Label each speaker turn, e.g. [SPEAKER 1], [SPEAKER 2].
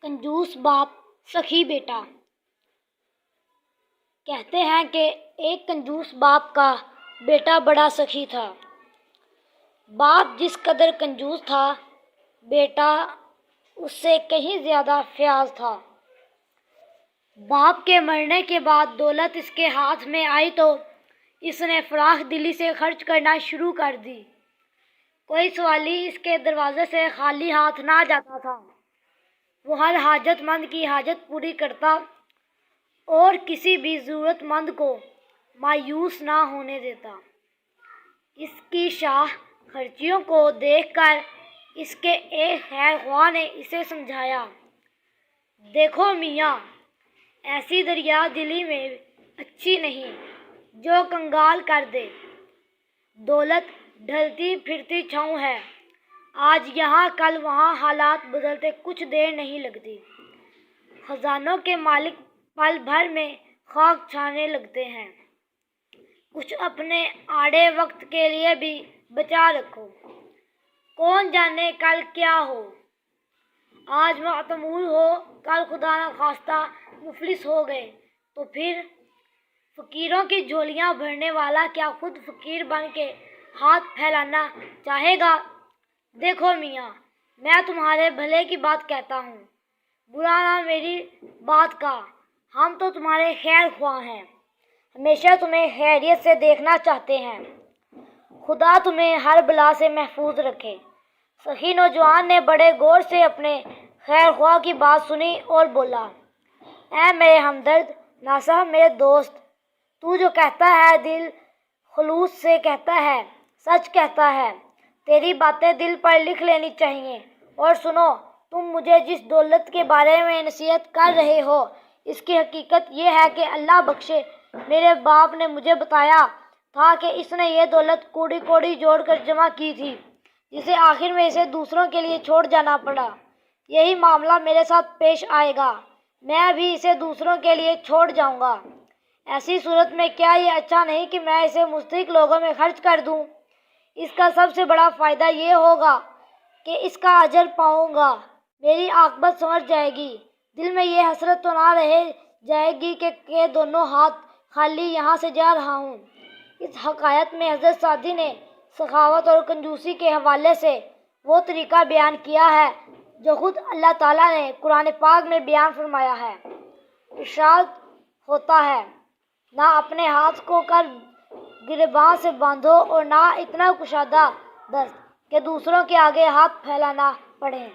[SPEAKER 1] کنجوس باپ سخی بیٹا۔ کہتے ہیں کہ ایک کنجوس باپ کا بیٹا بڑا سخی تھا۔ باپ جس قدر کنجوس تھا، بیٹا اس سے کہیں زیادہ فیاض تھا۔ باپ کے مرنے کے بعد دولت اس کے ہاتھ میں آئی تو اس نے فراخ دلی سے خرچ کرنا شروع کر دی۔ کوئی سوالی اس کے دروازے سے خالی ہاتھ نہ جاتا تھا۔ وہ ہر حاجت مند کی حاجت پوری کرتا اور کسی بھی ضرورت مند کو مایوس نہ ہونے دیتا۔ اس کی شاہ خرچیوں کو دیکھ کر اس کے ایک خیر خواہ نے اسے سمجھایا، دیکھو میاں، ایسی دریا دلی میں اچھی نہیں جو کنگال کر دے۔ دولت ڈھلتی پھرتی چھاؤں ہے، آج یہاں کل وہاں، حالات بدلتے کچھ دیر نہیں لگتی۔ خزانوں کے مالک پل بھر میں خاک چھانے لگتے ہیں۔ کچھ اپنے آڑے وقت کے لیے بھی بچا رکھو، کون جانے کل کیا ہو۔ آج معتمول ہو، کل خدا نخواستہ مفلس ہو گئے تو پھر؟ فقیروں کی جھولیاں بھرنے والا کیا خود فقیر بن کے ہاتھ پھیلانا چاہے گا؟ دیکھو میاں، میں تمہارے بھلے کی بات کہتا ہوں، برا نہ میری بات کا۔ ہم تو تمہارے خیر خواہ ہیں، ہمیشہ تمہیں خیریت سے دیکھنا چاہتے ہیں۔ خدا تمہیں ہر بلا سے محفوظ رکھے۔ سخی نوجوان نے بڑے غور سے اپنے خیر خواہ کی بات سنی اور بولا، اے میرے ہمدرد، ناصح، میرے دوست، تو جو کہتا ہے دل خلوص سے کہتا ہے، سچ کہتا ہے۔ تیری باتیں دل پر لکھ لینی چاہیے۔ اور سنو، تم مجھے جس دولت کے بارے میں نصیحت کر رہے ہو، اس کی حقیقت یہ ہے کہ اللہ بخشے، میرے باپ نے مجھے بتایا تھا کہ اس نے یہ دولت کوڑی کوڑی جوڑ کر جمع کی تھی، جسے آخر میں اسے دوسروں کے لیے چھوڑ جانا پڑا۔ یہی معاملہ میرے ساتھ پیش آئے گا، میں بھی اسے دوسروں کے لیے چھوڑ جاؤں گا۔ ایسی صورت میں کیا یہ اچھا نہیں کہ میں اسے مستحق لوگوں میں خرچ کر دوں؟ اس کا سب سے بڑا فائدہ یہ ہوگا کہ اس کا اجر پاؤں گا، میری عاقبت سنور جائے گی، دل میں یہ حسرت تو نہ رہ جائے گی کہ دونوں ہاتھ خالی یہاں سے جا رہا ہوں۔ اس حکایت میں حضرت سعدی نے سخاوت اور کنجوسی کے حوالے سے وہ طریقہ بیان کیا ہے جو خود اللہ تعالیٰ نے قرآن پاک میں بیان فرمایا ہے۔ ارشاد ہوتا ہے، نہ اپنے ہاتھ کو کر گریباں سے باندھو اور نہ اتنا کشادہ دست کہ دوسروں کے آگے ہاتھ پھیلانا پڑے۔